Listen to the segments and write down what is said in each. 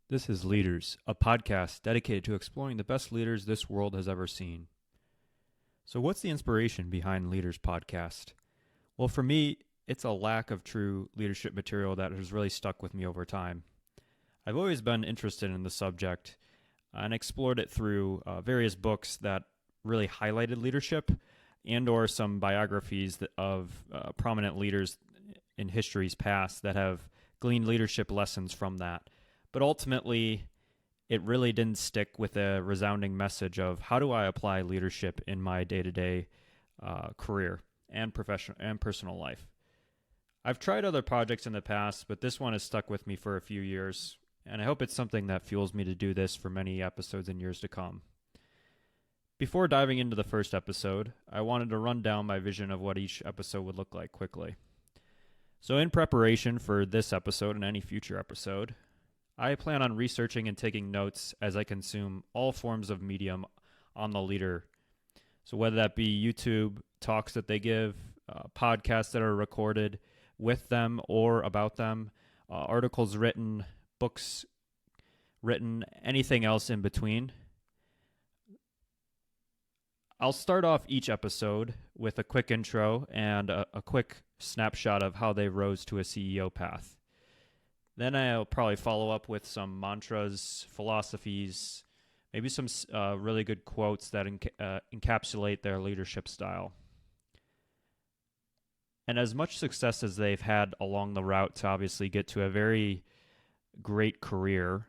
This is Leaders, a podcast dedicated to exploring the best leaders this world has ever seen. So, what's the inspiration behind Leaders podcast? Well, for me, it's a lack of true leadership material that has really stuck with me over time. I've always been interested in the subject and explored it through various books that really highlighted leadership and or some biographies of prominent leaders in history's past that have gleaned leadership lessons from that. But ultimately, it really didn't stick with a resounding message of how do I apply leadership in my day-to-day career and professional and personal life. I've tried other projects in the past, but this one has stuck with me for a few years, and I hope it's something that fuels me to do this for many episodes and years to come. Before diving into the first episode, I wanted to run down my vision of what each episode would look like quickly. So in preparation for this episode and any future episode, I plan on researching and taking notes as I consume all forms of medium on the leader. So whether that be YouTube talks that they give, podcasts that are recorded with them or about them, articles written, books written, anything else in between. I'll start off each episode with a quick intro and a quick snapshot of how they rose to a CEO path. Then I'll probably follow up with some mantras, philosophies, maybe some really good quotes that encapsulate their leadership style. And as much success as they've had along the route to obviously get to a very great career,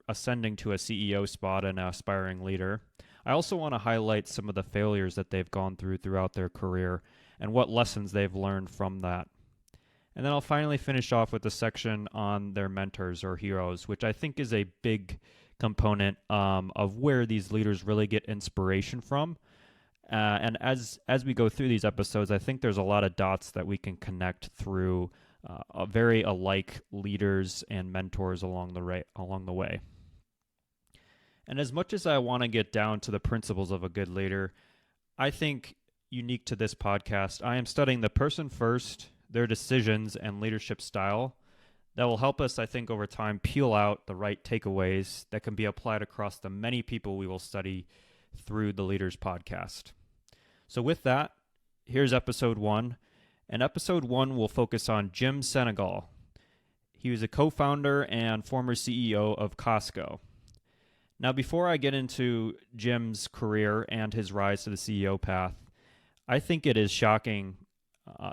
ascending to a CEO spot and an aspiring leader, I also want to highlight some of the failures that they've gone throughout their career and what lessons they've learned from that. And then I'll finally finish off with a section on their mentors or heroes, which I think is a big component of where these leaders really get inspiration from. And as we go through these episodes, I think there's a lot of dots that we can connect through very alike leaders and mentors along the way. And as much as I want to get down to the principles of a good leader, I think unique to this podcast, I am studying the person first, their decisions and leadership style that will help us, I think, over time peel out the right takeaways that can be applied across the many people we will study through the Leaders podcast. So with that, here's episode 1. And episode 1 will focus on Jim Sinegal. He was a co-founder and former CEO of Costco. Now, before I get into Jim's career and his rise to the CEO path, I think it is shocking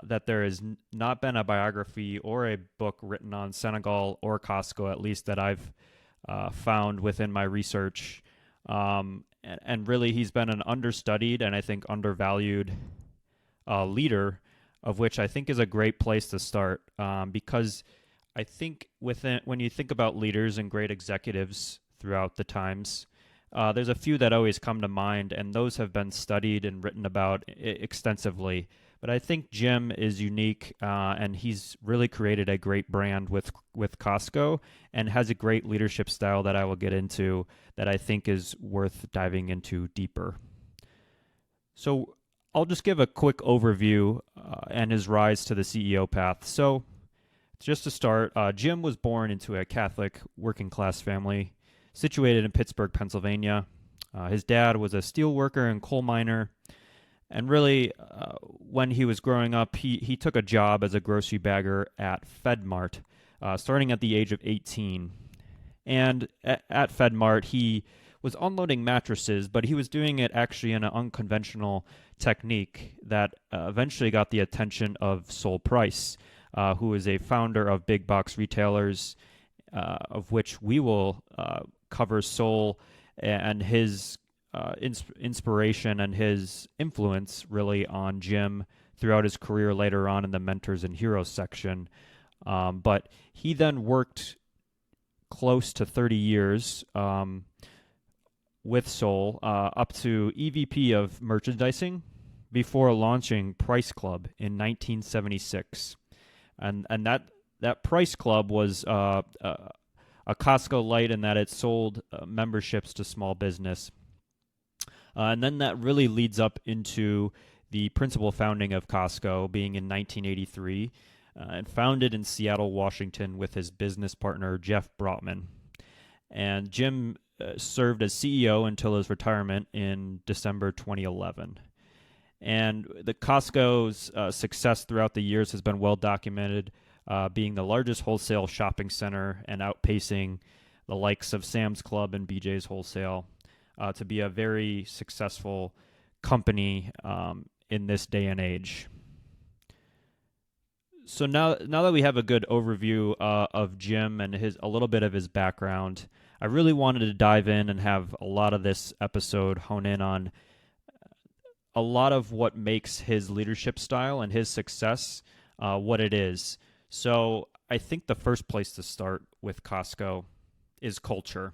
that there has not been a biography or a book written on Sinegal or Costco, at least that I've found within my research. And really, he's been an understudied and I think undervalued leader, of which I think is a great place to start because I think when you think about leaders and great executives throughout the times, there's a few that always come to mind, and those have been studied and written about extensively. But I think Jim is unique, and he's really created a great brand with Costco and has a great leadership style that I will get into that I think is worth diving into deeper. So I'll just give a quick overview and his rise to the CEO path. So just to start, Jim was born into a Catholic working-class family situated in Pittsburgh, Pennsylvania. His dad was a steel worker and coal miner. And really, when he was growing up, he took a job as a grocery bagger at FedMart, starting at the age of 18. And at FedMart, he was unloading mattresses, but he was doing it actually in an unconventional technique that eventually got the attention of Sol Price, who is a founder of big box retailers, of which we will cover Sol and his inspiration and his influence really on Jim throughout his career later on in the mentors and heroes section. But he then worked close to 30 years with Sol up to EVP of merchandising before launching Price Club in 1976. And that Price Club was a Costco light in that it sold memberships to small business. And then that really leads up into the principal founding of Costco being in 1983 and founded in Seattle, Washington with his business partner, Jeff Brotman. And Jim served as CEO until his retirement in December 2011. And the Costco's success throughout the years has been well documented, being the largest wholesale shopping center and outpacing the likes of Sam's Club and BJ's Wholesale to be a very successful company in this day and age. So now that we have a good overview of Jim and a little bit of his background, I really wanted to dive in and have a lot of this episode hone in on a lot of what makes his leadership style and his success what it is. So I think the first place to start with Costco is culture.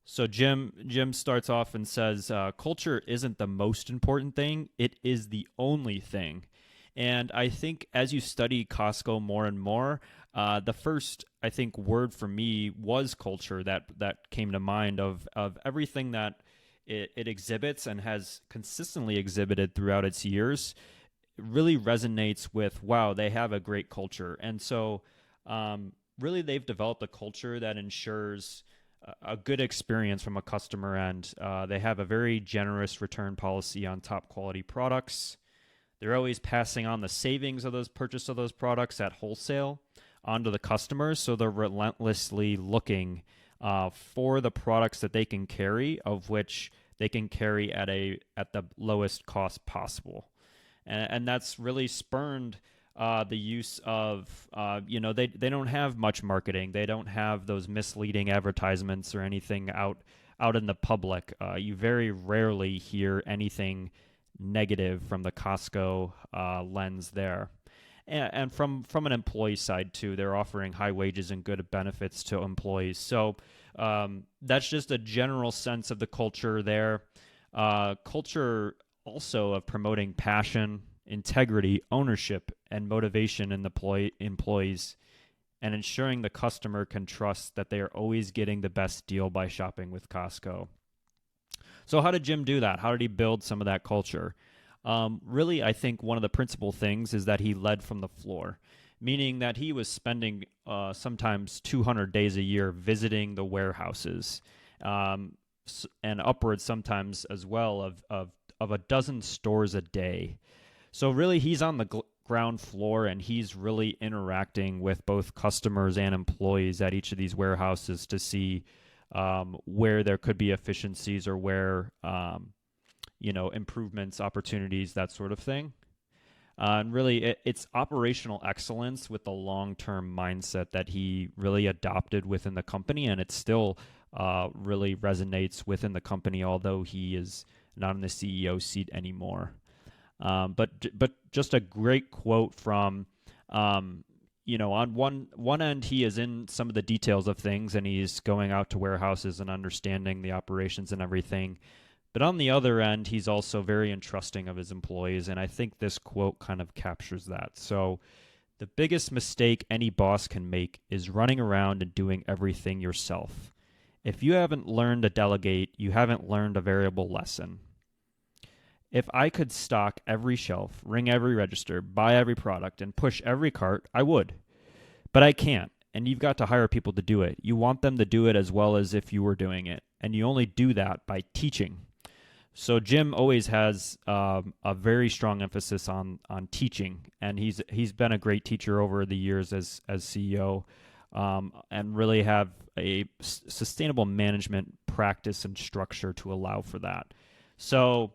So Jim starts off and says, culture isn't the most important thing, it is the only thing. And I think as you study Costco more and more, the first, I think, word for me was culture that came to mind of everything that it exhibits and has consistently exhibited throughout its years. It really resonates with, wow, they have a great culture. And so really they've developed a culture that ensures a good experience from a customer end. They have a very generous return policy on top quality products. They're always passing on the savings of those purchase of those products at wholesale onto the customers, so they're relentlessly looking for the products that they can carry, of which they can carry at the lowest cost possible, and that's really spurned the use of they don't have much marketing, they don't have those misleading advertisements or anything out in the public. You very rarely hear anything negative from the Costco lens there. And from an employee side too, they're offering high wages and good benefits to employees. So that's just a general sense of the culture there. Culture also of promoting passion, integrity, ownership, and motivation in the employees, and ensuring the customer can trust that they are always getting the best deal by shopping with Costco. So how did Jim do that? How did he build some of that culture? Really, I think one of the principal things is that he led from the floor, meaning that he was spending sometimes 200 days a year visiting the warehouses, and upwards sometimes as well of a dozen stores a day. So really, he's on the ground floor, and he's really interacting with both customers and employees at each of these warehouses to see where there could be efficiencies or where improvements, opportunities, that sort of thing. And really, it's operational excellence with the long-term mindset that he really adopted within the company, and it still really resonates within the company, although he is not in the CEO seat anymore. But just a great quote from on one end, he is in some of the details of things, and he's going out to warehouses and understanding the operations and everything. But on the other end, he's also very entrusting of his employees, and I think this quote kind of captures that. So the biggest mistake any boss can make is running around and doing everything yourself. If you haven't learned to delegate, you haven't learned a valuable lesson. If I could stock every shelf, ring every register, buy every product, and push every cart, I would. But I can't, and you've got to hire people to do it. You want them to do it as well as if you were doing it, and you only do that by teaching. So Jim always has a very strong emphasis on teaching, and he's been a great teacher over the years as CEO, and really have a sustainable management practice and structure to allow for that. So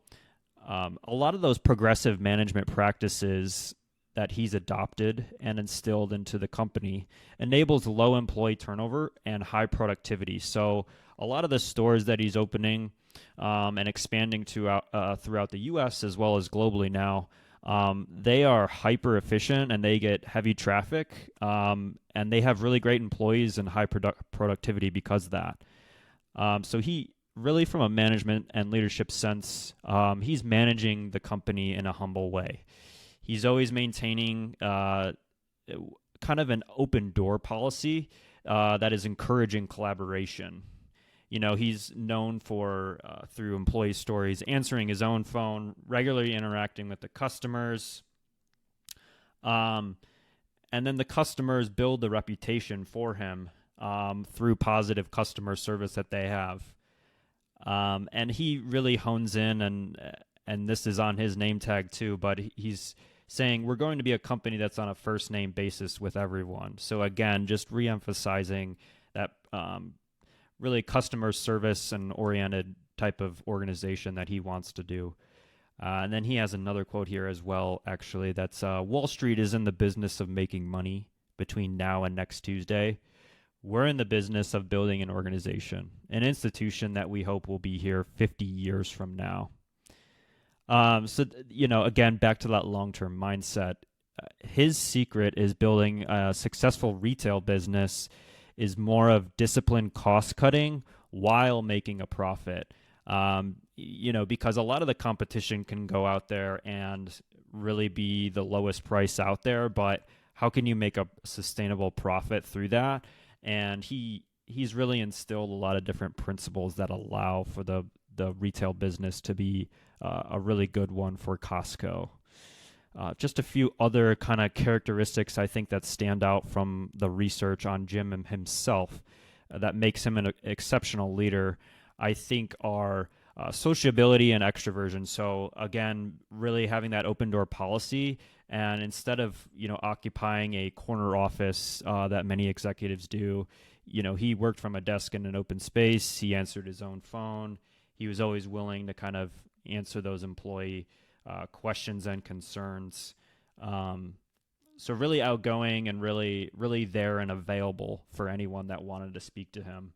a lot of those progressive management practices that he's adopted and instilled into the company enables low employee turnover and high productivity. So a lot of the stores that he's opening and expanding to throughout the U.S. as well as globally now, they are hyper efficient and they get heavy traffic, and they have really great employees and high productivity because of that. So he really, from a management and leadership sense, he's managing the company in a humble way. He's always maintaining kind of an open door policy that is encouraging collaboration. He's known for, through employee stories, answering his own phone, regularly interacting with the customers. And then the customers build the reputation for him through positive customer service that they have. And he really hones in, and this is on his name tag too, but he's saying we're going to be a company that's on a first name basis with everyone. So again, just reemphasizing that really customer service and oriented type of organization that he wants to do. And then he has another quote here as well, actually, that's Wall Street is in the business of making money between now and next Tuesday. We're in the business of building an organization, an institution that we hope will be here 50 years from now. Again, back to that long-term mindset. His secret is building a successful retail business is more of disciplined cost cutting while making a profit. Because a lot of the competition can go out there and really be the lowest price out there, but how can you make a sustainable profit through that? And he's really instilled a lot of different principles that allow for the retail business to be a really good one for Costco. Just a few other kind of characteristics I think that stand out from the research on Jim himself that makes him an exceptional leader, I think, are sociability and extroversion. So again, really having that open door policy, and instead of occupying a corner office that many executives do, he worked from a desk in an open space. He answered his own phone. He was always willing to kind of answer those employee questions and concerns. So really outgoing and really, really there and available for anyone that wanted to speak to him.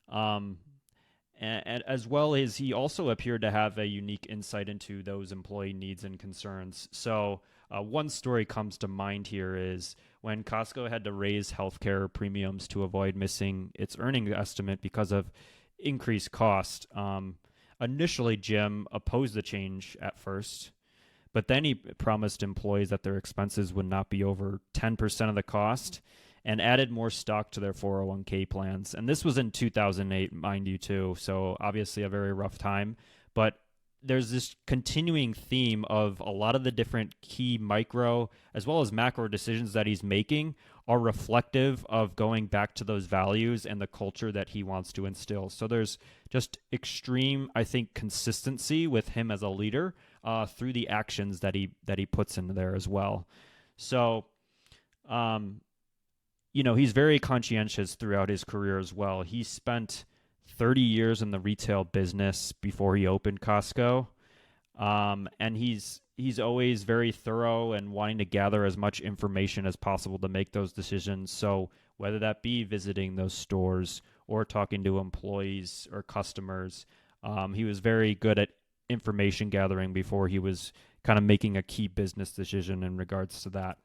And as well as he also appeared to have a unique insight into those employee needs and concerns. So one story comes to mind here is when Costco had to raise healthcare premiums to avoid missing its earnings estimate because of increased cost. Initially, Jim opposed the change at first, but then he promised employees that their expenses would not be over 10% of the cost and added more stock to their 401k plans. And this was in 2008, mind you, too. So obviously a very rough time. But there's this continuing theme of a lot of the different key micro as well as macro decisions that he's making are reflective of going back to those values and the culture that he wants to instill. So there's just extreme, I think, consistency with him as a leader through the actions that he puts into there as well. So, he's very conscientious throughout his career as well. He spent 30 years in the retail business before he opened Costco. And he's always very thorough and wanting to gather as much information as possible to make those decisions. So whether that be visiting those stores or talking to employees or customers, he was very good at information gathering before he was kind of making a key business decision in regards to that.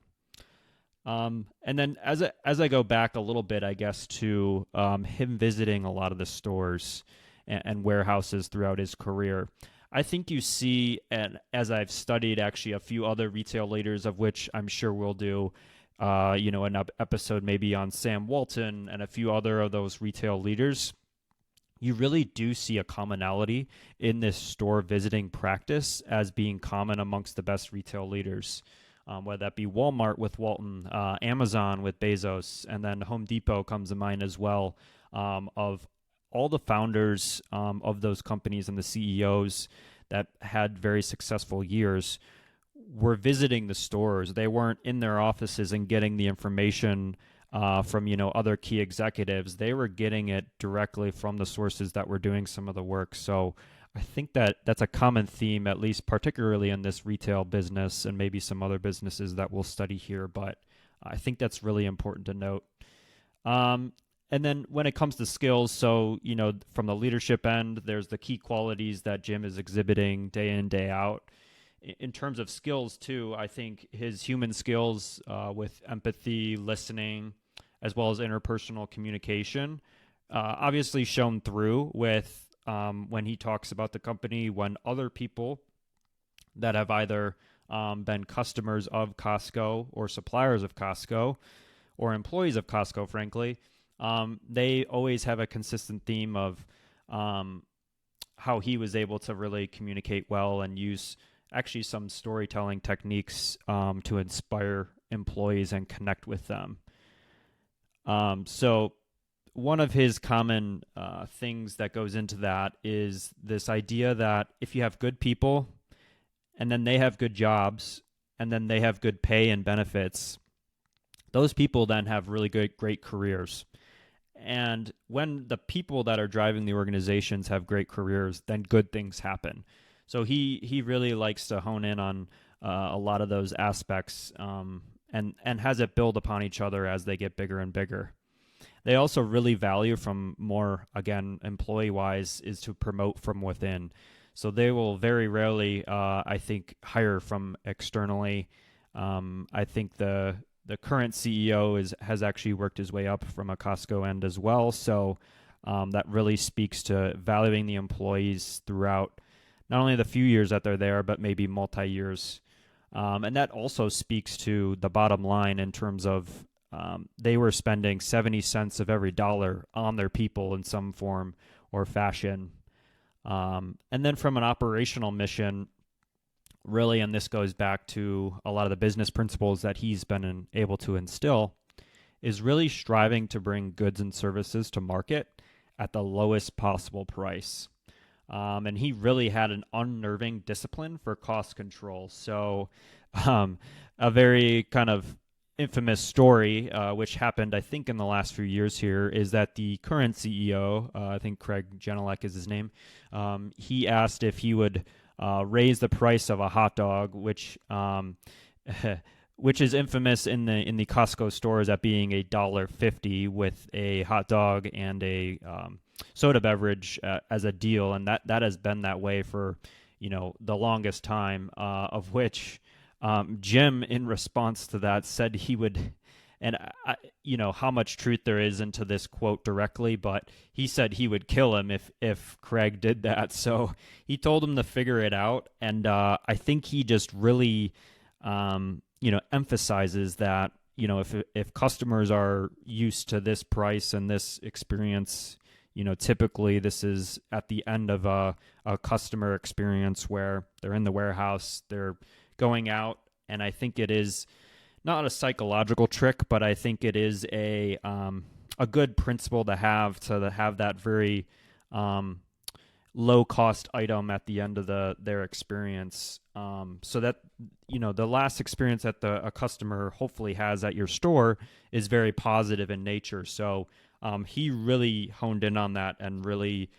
And then as I go back a little bit, I guess, to him visiting a lot of the stores and warehouses throughout his career, I think you see, and as I've studied actually a few other retail leaders, of which I'm sure we'll do, an episode maybe on Sam Walton and a few other of those retail leaders, you really do see a commonality in this store visiting practice as being common amongst the best retail leaders. Whether that be Walmart with Walton, Amazon with Bezos, and then Home Depot comes to mind as well, of all the founders of those companies and the CEOs that had very successful years were visiting the stores. They weren't in their offices and getting the information from other key executives. They were getting it directly from the sources that were doing some of the work. So I think that's a common theme, at least particularly in this retail business and maybe some other businesses that we'll study here. But I think that's really important to note. And then when it comes to skills, so, from the leadership end, there's the key qualities that Jim is exhibiting day in, day out. In terms of skills, too, I think his human skills with empathy, listening, as well as interpersonal communication, obviously shown through with when he talks about the company, when other people that have either been customers of Costco or suppliers of Costco or employees of Costco, frankly, they always have a consistent theme of how he was able to really communicate well and use actually some storytelling techniques to inspire employees and connect with them. So one of his common things that goes into that is this idea that if you have good people and then they have good jobs and then they have good pay and benefits, those people then have really great careers. And when the people that are driving the organizations have great careers, then good things happen. So he really likes to hone in on a lot of those aspects, and has it build upon each other as they get bigger and bigger. They also really value from more, again, employee-wise, is to promote from within. So they will very rarely, I think, hire from externally. I think the current CEO has actually worked his way up from a Costco end as well. So that really speaks to valuing the employees throughout not only the few years that they're there, but maybe multi-years. And that also speaks to the bottom line in terms of they were spending 70 cents of every dollar on their people in some form or fashion. And then from an operational mission, really, and this goes back to a lot of the business principles that he's been able to instill, is really striving to bring goods and services to market at the lowest possible price. And he really had an unnerving discipline for cost control. So a very kind of infamous story, which happened, I think, in the last few years here, is that the current CEO, I think Craig Genelec is his name, he asked if he would raise the price of a hot dog, which which is infamous in the Costco stores at being $1.50 with a hot dog and a soda beverage as a deal, and that has been that way for the longest time. Of which Jim, in response to that, said he would. And how much truth there is into this quote directly, but he said he would kill him if Craig did that. So he told him to figure it out, and I think he just really emphasizes that if customers are used to this price and this experience, typically this is at the end of a customer experience where they're in the warehouse, they're going out, and I think it is not a psychological trick, but I think it is a good principle to have that very low cost item at the end of their experience, so that the last experience that a customer hopefully has at your store is very positive in nature. So he really honed in on that and really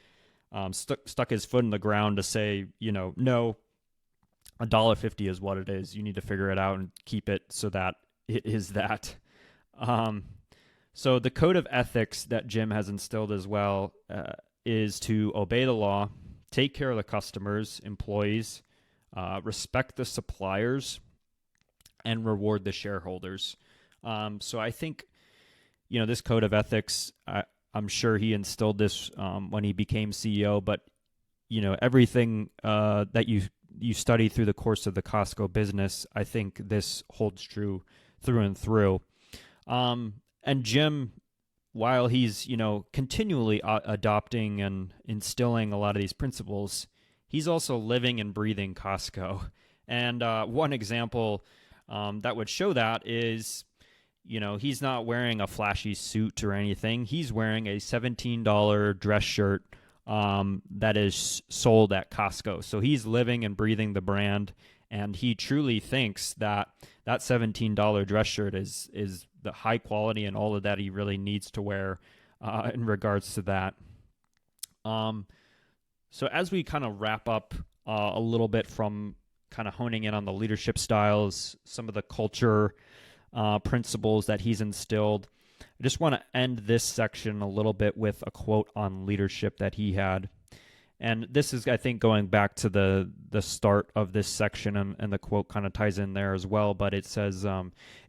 stuck his foot in the ground to say, no, $1.50 is what it is. You need to figure it out and keep it so that it is that. So the code of ethics that Jim has instilled as well is to obey the law, take care of the customers, employees, respect the suppliers, and reward the shareholders. So I think, this code of ethics, I'm sure he instilled this when he became CEO, but, everything that you study through the course of the Costco business, I think this holds true through and through. And Jim, while he's, continually adopting and instilling a lot of these principles, he's also living and breathing Costco. And one example that would show that is, he's not wearing a flashy suit or anything. He's wearing a $17 dress shirt that is sold at Costco. So he's living and breathing the brand, and he truly thinks that $17 dress shirt is the high quality and all of that he really needs to wear in regards to that. So as we kind of wrap up a little bit from kind of honing in on the leadership styles, some of the culture principles that he's instilled, I just want to end this section a little bit with a quote on leadership that he had. And this is, I think, going back to the start of this section, and the quote kind of ties in there as well. But it says,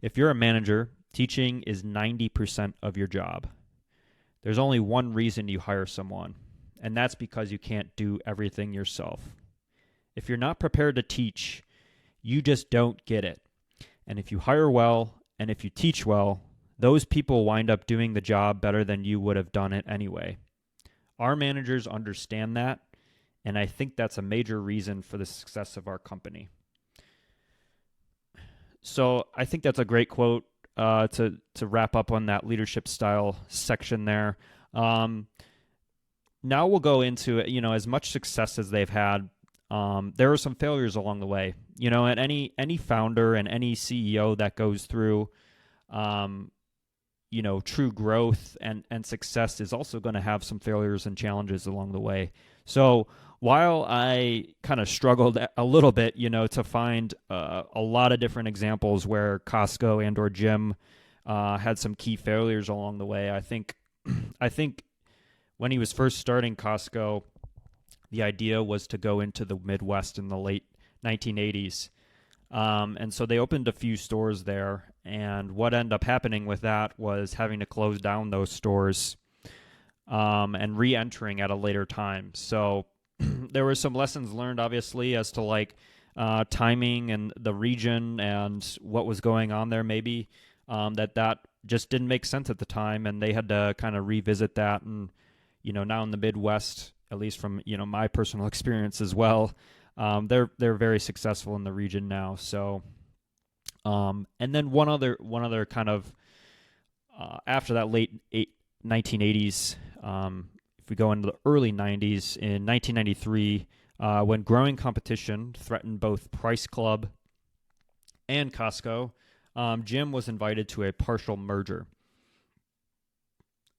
if you're a manager, teaching is 90% of your job. There's only one reason you hire someone, and that's because you can't do everything yourself. If you're not prepared to teach, you just don't get it. And if you hire well, and if you teach well, those people wind up doing the job better than you would have done it anyway. Our managers understand that, and I think that's a major reason for the success of our company. So I think that's a great quote to wrap up on that leadership style section there. Um, Now we'll go into, as much success as they've had. There are some failures along the way. And any founder and any CEO that goes through, um, true growth and success is also going to have some failures and challenges along the way. So while I kind of struggled a little bit, to find a lot of different examples where Costco and or Jim had some key failures along the way, I think when he was first starting Costco, the idea was to go into the Midwest in the late 1980s. And so they opened a few stores there. And what ended up happening with that was having to close down those stores and re entering at a later time. So there were some lessons learned, obviously, as to timing and the region and what was going on there, maybe that just didn't make sense at the time. And they had to kind of revisit that. And now in the Midwest, at least from my personal experience as well, they're very successful in the region now. So, and then one other kind of after that late 1980s, if we go into the early 90s, in 1993, when growing competition threatened both Price Club and Costco, Jim was invited to a partial merger.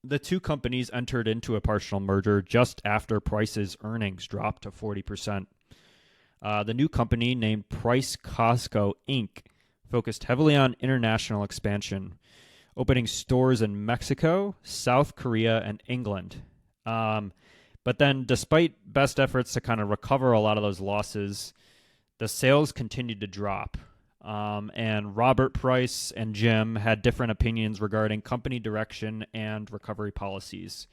The two companies entered into a partial merger just after Price's earnings dropped to 40%. The new company, named Price Costco Inc., focused heavily on international expansion, opening stores in Mexico, South Korea, and England. But then, despite best efforts to kind of recover a lot of those losses, the sales continued to drop. And Robert Price and Jim had different opinions regarding company direction and recovery policies.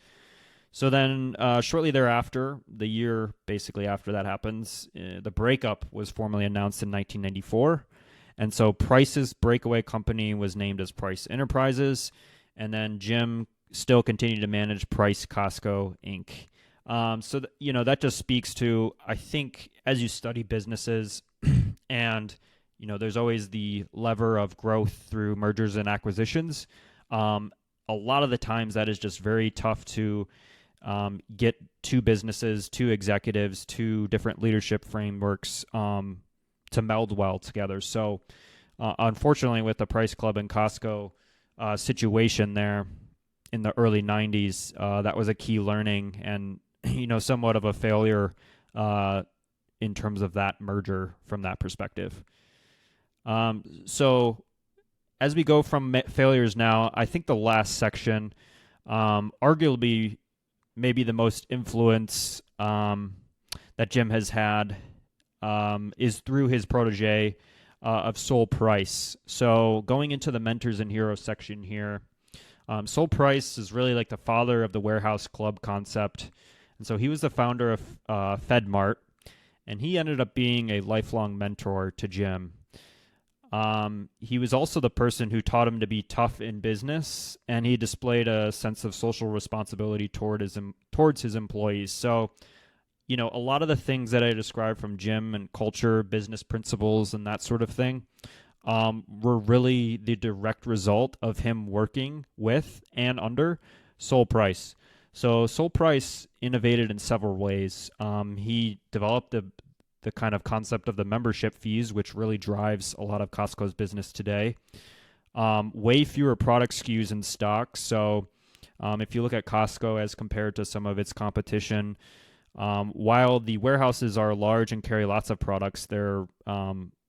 So then, shortly thereafter, the year basically after that happens, the breakup was formally announced in 1994. And so Price's breakaway company was named as Price Enterprises. And then Jim still continued to manage Price Costco Inc. So, that just speaks to, I think, as you study businesses and there's always the lever of growth through mergers and acquisitions. A lot of the times that is just very tough to get two businesses, two executives, two different leadership frameworks to meld well together. So unfortunately, with the Price Club and Costco situation there in the early 90s, that was a key learning and, somewhat of a failure in terms of that merger from that perspective. So as we go from failures now, I think the last section, arguably maybe the most influence that Jim has had is through his protege of Sol Price. So going into the mentors and heroes section here, Sol Price is really like the father of the warehouse club concept. And so he was the founder of FedMart, and he ended up being a lifelong mentor to Jim. He was also the person who taught him to be tough in business, and he displayed a sense of social responsibility towards his employees. So, a lot of the things that I described from Jim and culture, business principles, and that sort of thing were really the direct result of him working with and under Sol Price. So Sol Price innovated in several ways. He developed the kind of concept of the membership fees, which really drives a lot of Costco's business today. Way fewer product SKUs in stock. So if you look at Costco as compared to some of its competition, while the warehouses are large and carry lots of products, they're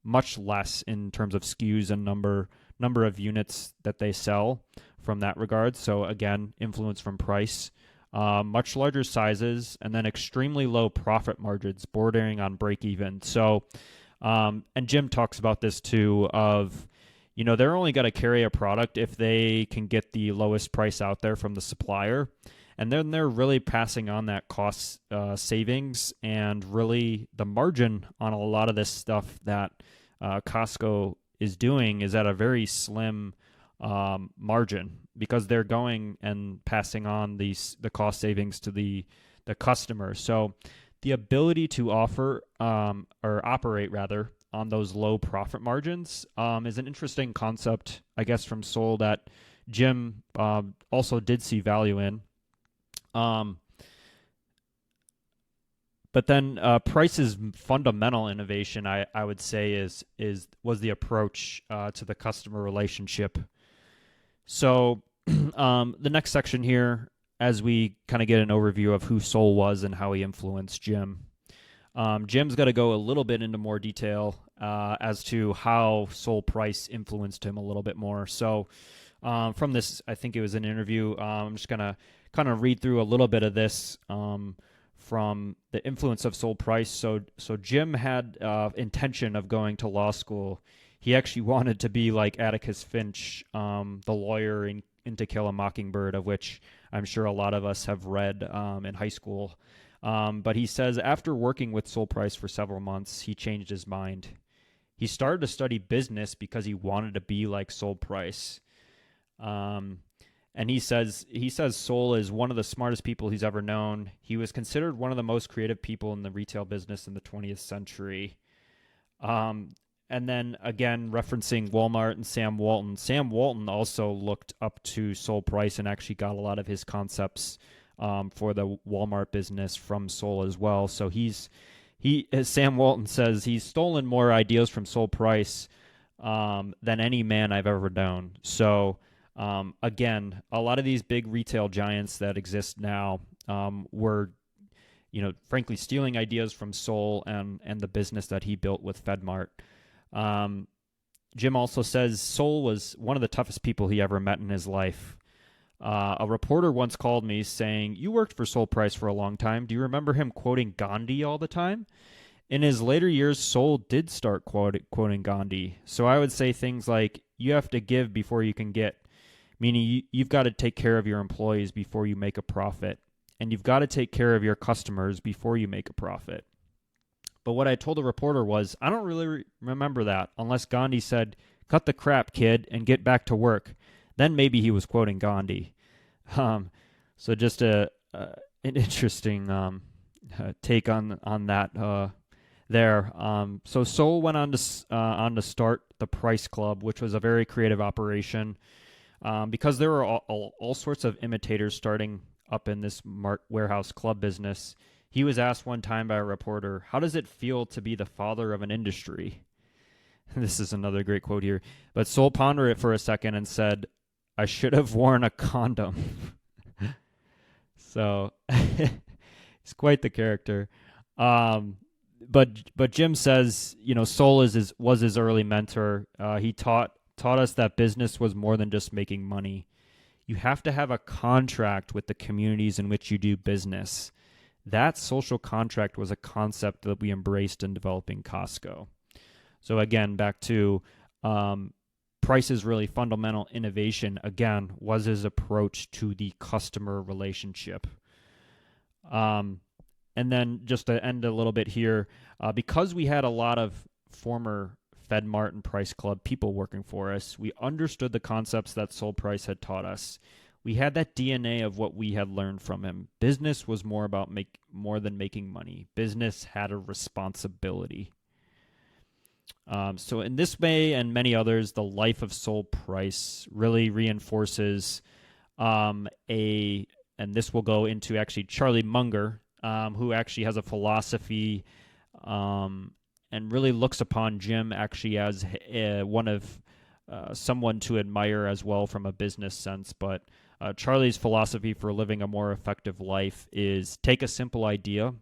much less in terms of SKUs and number of units that they sell from that regard. So again, influence from price. Much larger sizes, and then extremely low profit margins, bordering on break even. So, and Jim talks about this too, of, they're only going to carry a product if they can get the lowest price out there from the supplier. And then they're really passing on that cost savings and really the margin on a lot of this stuff that Costco is doing is at a very slim margin, because they're going and passing on the cost savings to the customer. So the ability to offer or operate rather on those low profit margins is an interesting concept, I guess, from Sol that Jim also did see value in. Um, but then Price's fundamental innovation, I would say, was the approach to the customer relationship. So the next section here, as we kind of get an overview of who Sol was and how he influenced Jim. Jim's got to go a little bit into more detail as to how Sol Price influenced him a little bit more. So from this, I think it was an interview. I'm just going to kind of read through a little bit of this from the influence of Sol Price. So Jim had intention of going to law school. He actually wanted to be like Atticus Finch, the lawyer in To Kill a Mockingbird, of which I'm sure a lot of us have read in high school. But he says after working with Sol Price for several months, he changed his mind. He started to study business because he wanted to be like Sol Price. And he says Sol is one of the smartest people he's ever known. He was considered one of the most creative people in the retail business in the 20th century. And then again, referencing Walmart and Sam Walton. Sam Walton also looked up to Sol Price and actually got a lot of his concepts for the Walmart business from Sol as well. So as Sam Walton says, he's stolen more ideas from Sol Price than any man I've ever known. So again, a lot of these big retail giants that exist now were, frankly, stealing ideas from Sol and the business that he built with FedMart. Jim also says Sol was one of the toughest people he ever met in his life. A reporter once called me saying, "You worked for Sol Price for a long time. Do you remember him quoting Gandhi all the time?" In his later years, Sol did start quoting Gandhi. So I would say things like, "You have to give before you can get," meaning you've got to take care of your employees before you make a profit. And you've got to take care of your customers before you make a profit. But what I told the reporter was, I don't really remember that unless Gandhi said, "Cut the crap, kid, and get back to work." Then maybe he was quoting Gandhi. So just an interesting take on that there. So Sol went on to start the Price Club, which was a very creative operation because there were all sorts of imitators starting up in this warehouse club business. He was asked one time by a reporter, "How does it feel to be the father of an industry?" This is another great quote here. But Sol pondered it for a second and said, "I should have worn a condom." So he's quite the character. But Jim says, Sol was his early mentor. He taught us that business was more than just making money. You have to have a contract with the communities in which you do business. That social contract was a concept that we embraced in developing Costco. So again, back to Price's really fundamental innovation, again, was his approach to the customer relationship. And then just to end a little bit here, because we had a lot of former FedMart and Price Club people working for us, we understood the concepts that Sol Price had taught us. We had that DNA of what we had learned from him. Business was more than making money. Business had a responsibility. So in this way and many others, the life of Sol Price really reinforces and this will go into actually Charlie Munger, who actually has a philosophy and really looks upon Jim actually as one of someone to admire as well from a business sense. But Charlie's philosophy for living a more effective life is take a simple idea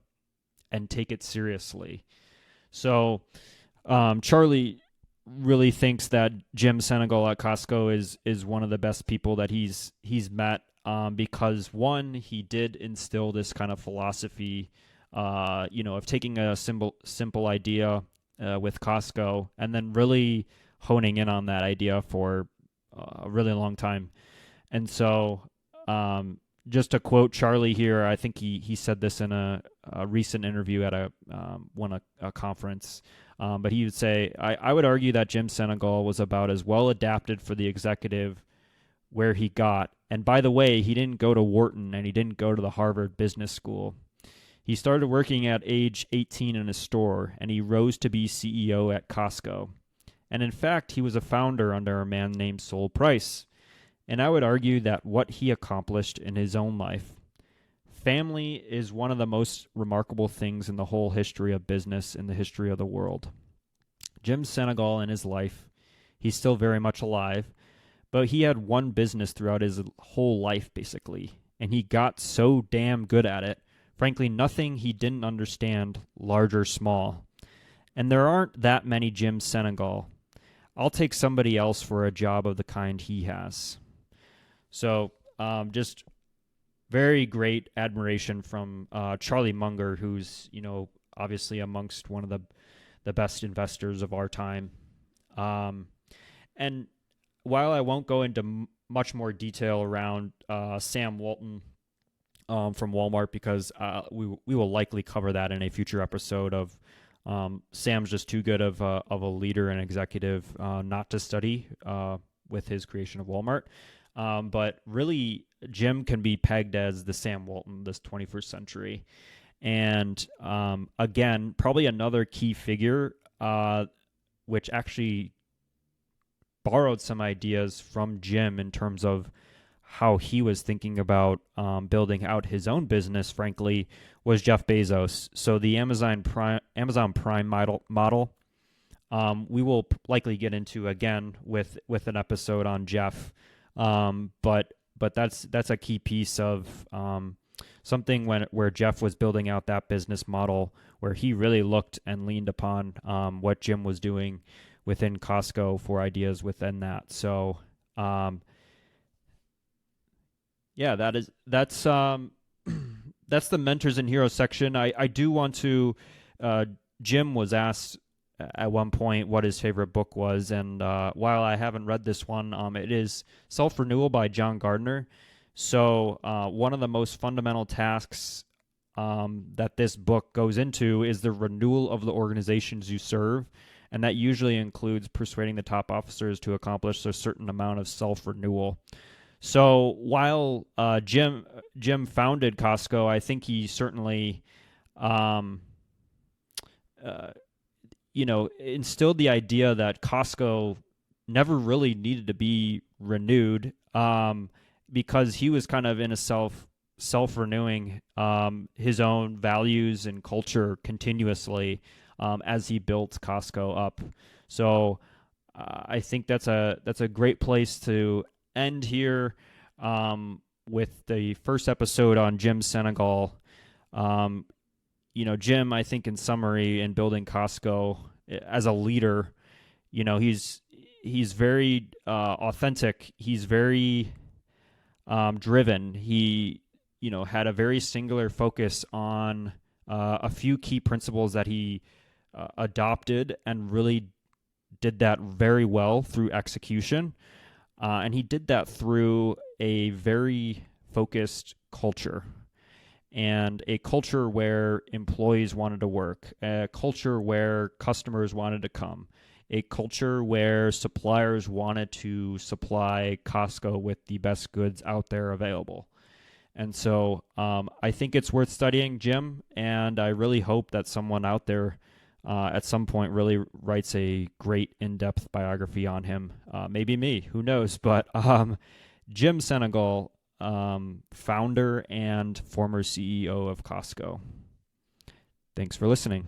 and take it seriously. So Charlie really thinks that Jim Sinegal at Costco is one of the best people that he's met because one, he did instill this kind of philosophy, of taking a simple idea with Costco and then really honing in on that idea for a really long time. And so just to quote Charlie here, I think he said this in a recent interview at a conference. But he would say, I would argue that Jim Sinegal was about as well adapted for the executive where he got. And by the way, he didn't go to Wharton and he didn't go to the Harvard Business School. He started working at age 18 in a store, and he rose to be CEO at Costco. And in fact, he was a founder under a man named Sol Price. And I would argue that what he accomplished in his own life family is one of the most remarkable things in the whole history of business, in the history of the world. Jim Sinegal in his life, he's still very much alive, but he had one business throughout his whole life, basically, and he got so damn good at it. Frankly, nothing he didn't understand, large or small. And there aren't that many Jim Sinegal. I'll take somebody else for a job of the kind he has. So, just very great admiration from Charlie Munger, who's, obviously amongst one of the best investors of our time. And while I won't go into much more detail around Sam Walton from Walmart, because we will likely cover that in a future episode of Sam's just too good of a leader and executive not to study with his creation of Walmart. But really, Jim can be pegged as the Sam Walton this 21st century. And again, probably another key figure, which actually borrowed some ideas from Jim in terms of how he was thinking about building out his own business, frankly, was Jeff Bezos. So the Amazon Prime model, we will likely get into again with an episode on Jeff. But that's a key piece of something where Jeff was building out that business model, where he really looked and leaned upon what Jim was doing within Costco for ideas within that. So that's that's the mentors and heroes section. I do want to. Jim was asked at one point what his favorite book was, and while I haven't read this one, it is Self-Renewal by John Gardner. So one of the most fundamental tasks that this book goes into is the renewal of the organizations you serve, and that usually includes persuading the top officers to accomplish a certain amount of self-renewal. So while Jim founded Costco, I think he certainly instilled the idea that Costco never really needed to be renewed, because he was kind of in a self-renewing his own values and culture continuously as he built Costco up. So I think that's a great place to end here with the first episode on Jim Sinegal. Jim, I think in summary, in building Costco as a leader, he's very authentic. He's very driven. He, had a very singular focus on a few key principles that he adopted, and really did that very well through execution. And he did that through a very focused culture, and a culture where employees wanted to work, a culture where customers wanted to come, a culture where suppliers wanted to supply Costco with the best goods out there available. And so I think it's worth studying Jim, and I really hope that someone out there at some point really writes a great in-depth biography on him. Maybe me, who knows? But Jim Sinegal, founder and former CEO of Costco. Thanks for listening.